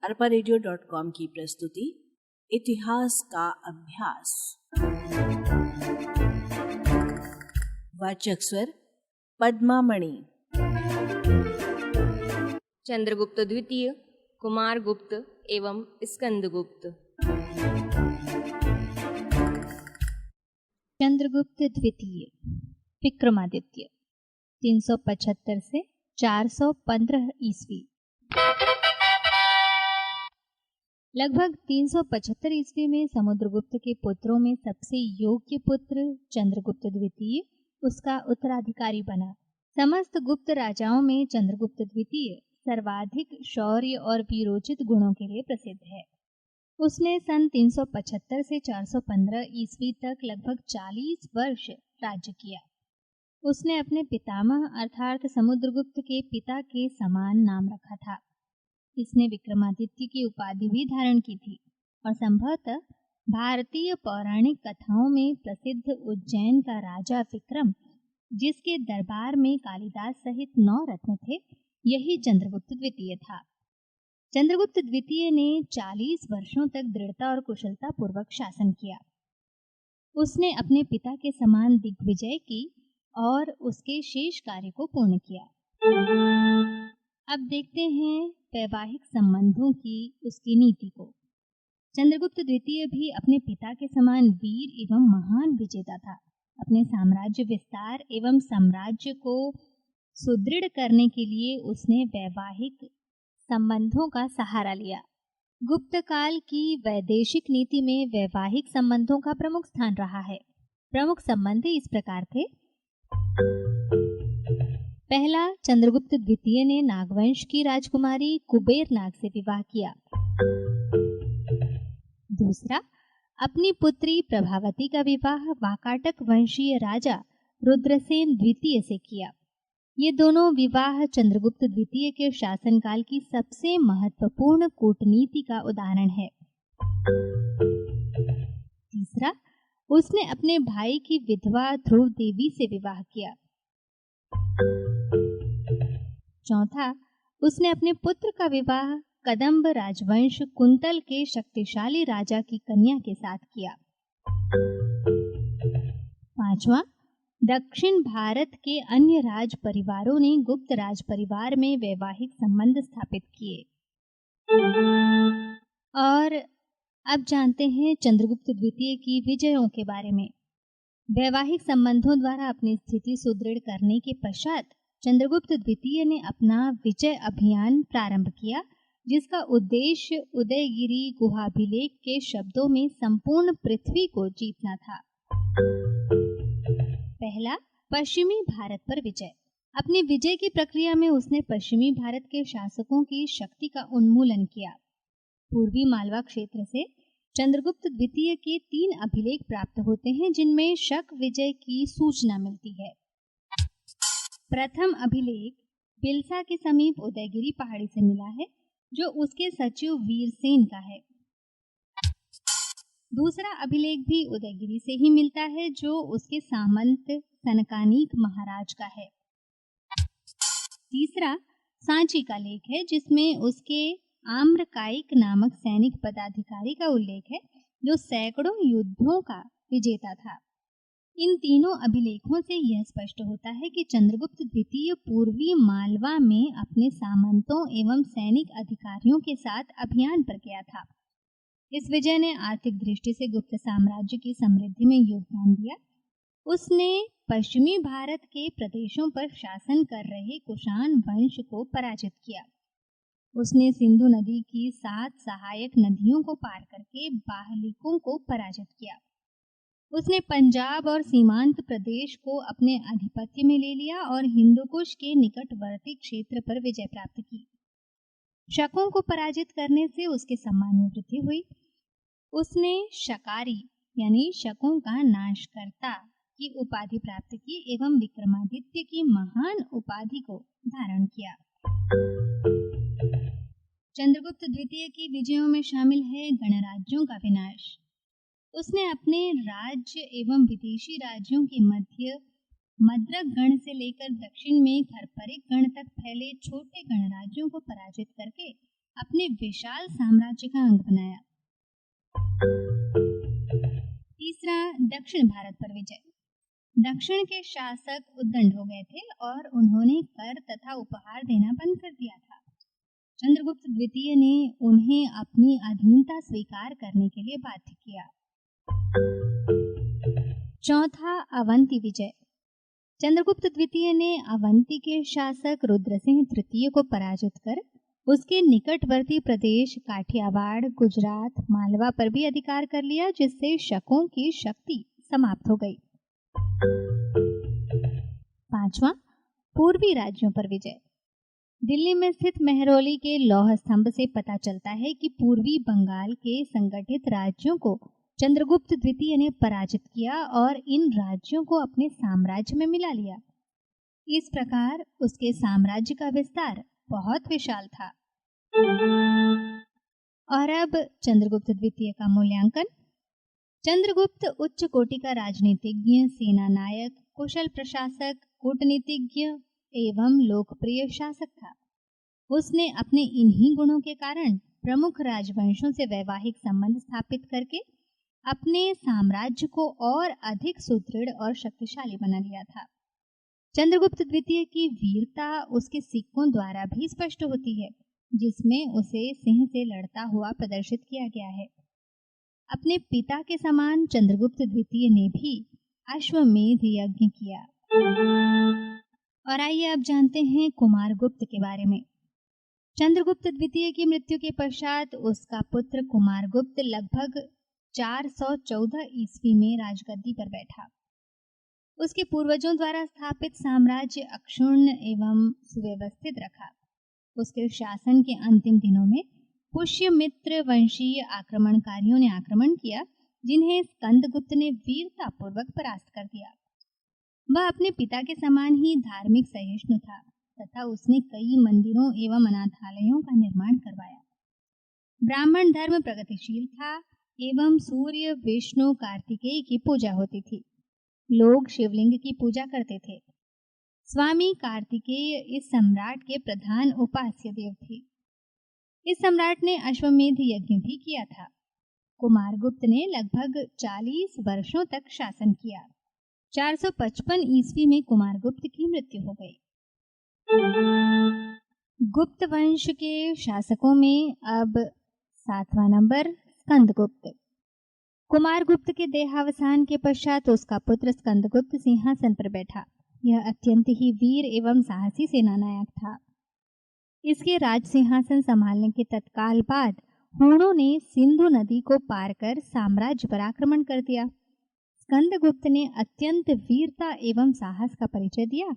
arparadio.com की प्रस्तुति इतिहास का अभ्यास। वाचक स्वर पद्मा मणि। चंद्रगुप्त द्वितीय, कुमारगुप्त एवं स्कंदगुप्त। चंद्रगुप्त द्वितीय विक्रमादित्य 375 से 415 ईस्वी। लगभग 375 ईस्वी में समुद्रगुप्त के पुत्रों में सबसे योग्य पुत्र चंद्रगुप्त द्वितीय उसका उत्तराधिकारी बना। समस्त गुप्त राजाओं में चंद्रगुप्त द्वितीय सर्वाधिक शौर्य और वीरोचित गुणों के लिए प्रसिद्ध है। उसने सन 375 से 415 ईस्वी तक लगभग 40 वर्ष राज्य किया। उसने अपने पितामह अर्थात समुद्रगुप्त के पिता के समान नाम रखा था। इसने विक्रमादित्य की उपाधि भी धारण की थी और संभवतः भारतीय पौराणिक कथाओं में प्रसिद्ध उज्जैन का राजा विक्रम, जिसके दरबार में कालिदास सहित 9 रत्न थे, यही चंद्रगुप्त द्वितीय था। चंद्रगुप्त द्वितीय ने 40 वर्षों तक दृढ़ता और कुशलता पूर्वक शासन किया। उसने अपने पिता के समान दिग्विजय की और उसके शेष कार्य को पूर्ण किया। अब देखते हैं वैवाहिक संबंधों की उसकी नीति को। चंद्रगुप्त द्वितीय भी अपने पिता के समान वीर एवं महान विजेता था। अपने साम्राज्य विस्तार एवं साम्राज्य को सुदृढ़ करने के लिए उसने वैवाहिक संबंधों का सहारा लिया। गुप्त काल की वैदेशिक नीति में वैवाहिक संबंधों का प्रमुख स्थान रहा है। प्रमुख संबंध इस प्रकार थे। पहला, चंद्रगुप्त द्वितीय ने नागवंश की राजकुमारी कुबेर नाग से विवाह किया। दूसरा, अपनी पुत्री प्रभावती का विवाह वाकाटक वंशीय राजा रुद्रसेन द्वितीय से किया। ये दोनों विवाह चंद्रगुप्त द्वितीय के शासनकाल की सबसे महत्वपूर्ण कूटनीति का उदाहरण है। तीसरा, उसने अपने भाई की विधवा ध्रुव देवी से विवाह किया। चौथा, उसने अपने पुत्र का विवाह कदंब राजवंश कुंतल के शक्तिशाली राजा की कन्या के साथ किया। पांचवा, दक्षिण भारत के अन्य राज परिवारों ने गुप्त राज परिवार में वैवाहिक संबंध स्थापित किए। और अब जानते हैं चंद्रगुप्त द्वितीय की विजयों के बारे में। वैवाहिक संबंधों द्वारा अपनी स्थिति सुदृढ़ करने के पश्चात चंद्रगुप्त द्वितीय ने अपना विजय अभियान प्रारंभ किया, जिसका उद्देश्य उदयगिरि गुहाभिलेख के शब्दों में संपूर्ण पृथ्वी को जीतना था। पहला, पश्चिमी भारत पर विजय। अपनी विजय की प्रक्रिया में उसने पश्चिमी भारत के शासकों की शक्ति का उन्मूलन किया। पूर्वी मालवा क्षेत्र से चंद्रगुप्त द्वितीय के 3 अभिलेख प्राप्त होते हैं, जिनमें शक विजय की सूचना मिलती है। प्रथम अभिलेख बिलसा के समीप उदयगिरि पहाड़ी से मिला है, जो उसके सचिव वीरसेन का है। दूसरा अभिलेख भी उदयगिरि से ही मिलता है, जो उसके सामंत सनकानीक महाराज का है। तीसरा सांची का लेख है, जिसमें उसके आम्रकायिक नामक सैनिक पदाधिकारी का उल्लेख है, जो सैकड़ों युद्धों का विजेता था। इन तीनों अभिलेखों से यह स्पष्ट होता है कि चंद्रगुप्त द्वितीय पूर्वी मालवा में अपने सामंतों एवं सैनिक अधिकारियों के साथ अभियान पर गया था। इस विजय ने आर्थिक दृष्टि से गुप्त साम्राज्य की समृद्धि में योगदान दिया। उसने पश्चिमी भारत के प्रदेशों पर शासन कर रहे कुषाण वंश को पराजित किया। उसने सिंधु नदी की 7 सहायक नदियों को पार करके बाहलिकों को पराजित किया। उसने पंजाब और सीमांत प्रदेश को अपने आधिपत्य में ले लिया और हिंदुकुश के निकटवर्ती क्षेत्र पर विजय प्राप्त की। शकों को पराजित करने से उसके सम्मान में वृद्धि हुई। उसने शकारी यानी शकों का नाशकर्ता की उपाधि प्राप्त की एवं विक्रमादित्य की महान उपाधि को धारण किया। चंद्रगुप्त द्वितीय की विजयों में शामिल है गणराज्यों का विनाश। उसने अपने राज्य एवं विदेशी राज्यों के मध्य मद्रक गण से लेकर दक्षिण में खरपरिक गण तक फैले छोटे गणराज्यों को पराजित करके अपने विशाल साम्राज्य का अंग बनाया। तीसरा, दक्षिण भारत पर विजय। दक्षिण के शासक उद्दंड हो गए थे और उन्होंने कर तथा उपहार देना बंद कर दिया था। चंद्रगुप्त द्वितीय ने उन्हें अपनी अधीनता स्वीकार करने के लिए बाध्य किया। चौथा, अवंती विजय। चंद्रगुप्त द्वितीय ने अवंती के शासक रुद्रसिंह तृतीय को पराजित कर उसके निकटवर्ती प्रदेश काठियावाड़, गुजरात, मालवा पर भी अधिकार कर लिया, जिससे शकों की शक्ति समाप्त हो गई। पांचवा, पूर्वी राज्यों पर विजय। दिल्ली में स्थित मेहरौली के लौह स्तंभ से पता चलता है कि पूर्वी बंगाल के संगठित राज्यों को चंद्रगुप्त द्वितीय ने पराजित किया और इन राज्यों को अपने साम्राज्य में मिला लिया। इस प्रकार उसके साम्राज्य का विस्तार बहुत विशाल था। और अब चंद्रगुप्त द्वितीय का मूल्यांकन। चंद्रगुप्त उच्च कोटि का राजनीतिज्ञ, सेना नायक, कुशल प्रशासक, कूटनीतिज्ञ एवं लोकप्रिय शासक था। उसने अपने इन्हीं गुणों के कारण प्रमुख राजवंशों से वैवाहिक संबंध स्थापित करके अपने साम्राज्य को और अधिक सुदृढ़ और शक्तिशाली बना लिया था। चंद्रगुप्त द्वितीय की वीरता उसके सिक्कों द्वारा भी स्पष्ट होती है, जिसमें उसे सिंह से लड़ता हुआ प्रदर्शित किया गया है। अपने पिता के समान चंद्रगुप्त द्वितीय ने भी अश्वमेध यज्ञ किया। और आइए अब जानते हैं कुमारगुप्त के बारे में। चंद्रगुप्त द्वितीय की मृत्यु के पश्चात उसका पुत्र कुमारगुप्त लगभग 414 ईस्वी में राजगद्दी पर बैठा। उसके पूर्वजों द्वारा स्थापित साम्राज्य अक्षुण्ण एवं सुव्यवस्थित रखा। उसके शासन के अंतिम दिनों में पुष्यमित्र वंशीय आक्रमणकारियों ने आक्रमण किया, जिन्हें स्कंदगुप्त ने वीरतापूर्वक परास्त कर दिया। वह अपने पिता के समान ही धार्मिक सहिष्णु था तथा उसने कई मंदिरों एवं अनाथालयों का निर्माण करवाया। ब्राह्मण धर्म प्रगतिशील था एवं सूर्य, विष्णु, कार्तिकेय की पूजा होती थी। लोग शिवलिंग की पूजा करते थे। स्वामी कार्तिकेय इस सम्राट के प्रधान उपास्य देव थे। इस सम्राट ने अश्वमेध यज्ञ भी किया था। कुमारगुप्त ने लगभग 40 वर्षों तक शासन किया। 455 ईस्वी में कुमारगुप्त की मृत्यु हो गई। गुप्त वंश के शासकों में अब 7वां नंबर स्कंदगुप्त। कुमारगुप्त के देहावसान के पश्चात उसका पुत्र स्कंदगुप्त सिंहासन पर बैठा। यह अत्यंत ही वीर एवं साहसी सेनानायक था। इसके राज सिंहासन संभालने के तत्काल बाद हूणों ने सिंधु नदी को पार कर साम्राज्य पर आक्रमण कर दिया। स्कंदगुप्त ने अत्यंत वीरता एवं साहस का परिचय दिया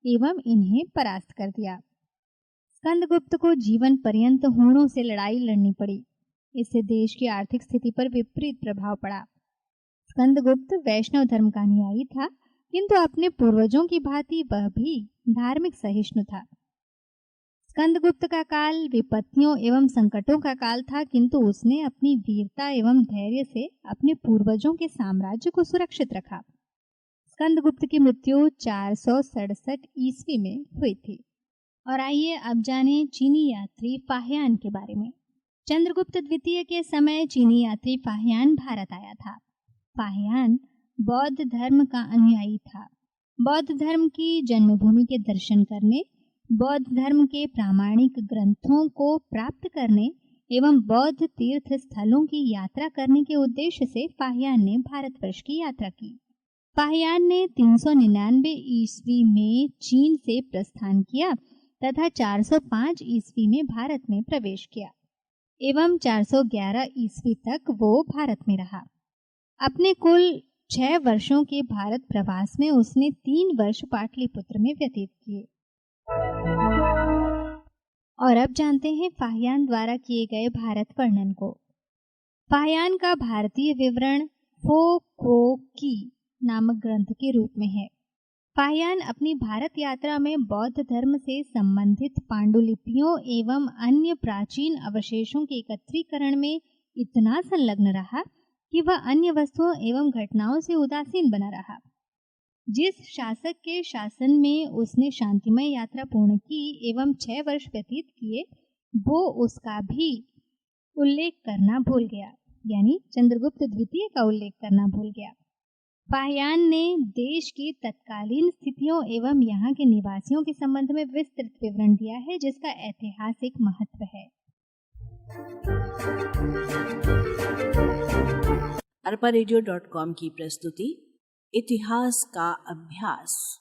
एवं इन्हें परास्त कर दिया। स्कंदगुप्त को जीवन पर्यंत हूणों से लड़ाई लड़नी पड़ी। इससे देश की आर्थिक स्थिति पर विपरीत प्रभाव पड़ा। स्कंदगुप्त वैष्णव धर्म का अनुयायी था, किंतु अपने पूर्वजों की भांति वह भी धार्मिक सहिष्णु था। स्कंदगुप्त का काल विपत्तियों एवं संकटों का काल था, किंतु उसने अपनी वीरता एवं धैर्य से अपने पूर्वजों के साम्राज्य को सुरक्षित रखा। स्कंदगुप्त की मृत्यु 467 ईस्वी में हुई थी। और आइए अब जानें चीनी यात्री फाहियान के बारे में। चंद्रगुप्त द्वितीय के समय चीनी यात्री फाहियान भारत आया था। फाहियान बौद्ध धर्म का अनुयायी था। बौद्ध धर्म की जन्मभूमि के दर्शन करने, बौद्ध धर्म के प्रामाणिक ग्रंथों को प्राप्त करने एवं बौद्ध तीर्थ स्थलों की यात्रा करने के उद्देश्य से फाहियान ने भारतवर्ष की यात्रा की। फाहियान ने 399 ईस्वी में चीन से प्रस्थान किया तथा 405 ईस्वी में भारत में प्रवेश किया एवं 411 ईस्वी तक वो भारत में रहा। अपने कुल 6 वर्षों के भारत प्रवास में उसने 3 वर्ष पाटलिपुत्र में व्यतीत किए। और अब जानते हैं फाहियान द्वारा किए गए भारत वर्णन को। फाहियान का भारतीय विवरण फो को की नामक ग्रंथ के रूप में है। फाहियान अपनी भारत यात्रा में बौद्ध धर्म से संबंधित पांडुलिपियों एवं अन्य प्राचीन अवशेषों के एकत्रीकरण में इतना संलग्न रहा कि वह अन्य वस्तुओं एवं घटनाओं से उदासीन बना रहा। जिस शासक के शासन में उसने शांतिमय यात्रा पूर्ण की एवं 6 वर्ष व्यतीत किए, वो उसका भी उल्लेख करना भूल गया, यानी चंद्रगुप्त द्वितीय का उल्लेख करना भूल गया। पाहियान ने देश की तत्कालीन स्थितियों एवं यहाँ के निवासियों के संबंध में विस्तृत विवरण दिया है, जिसका ऐतिहासिक महत्व है। arparadio.com की प्रस्तुति इतिहास का अभ्यास।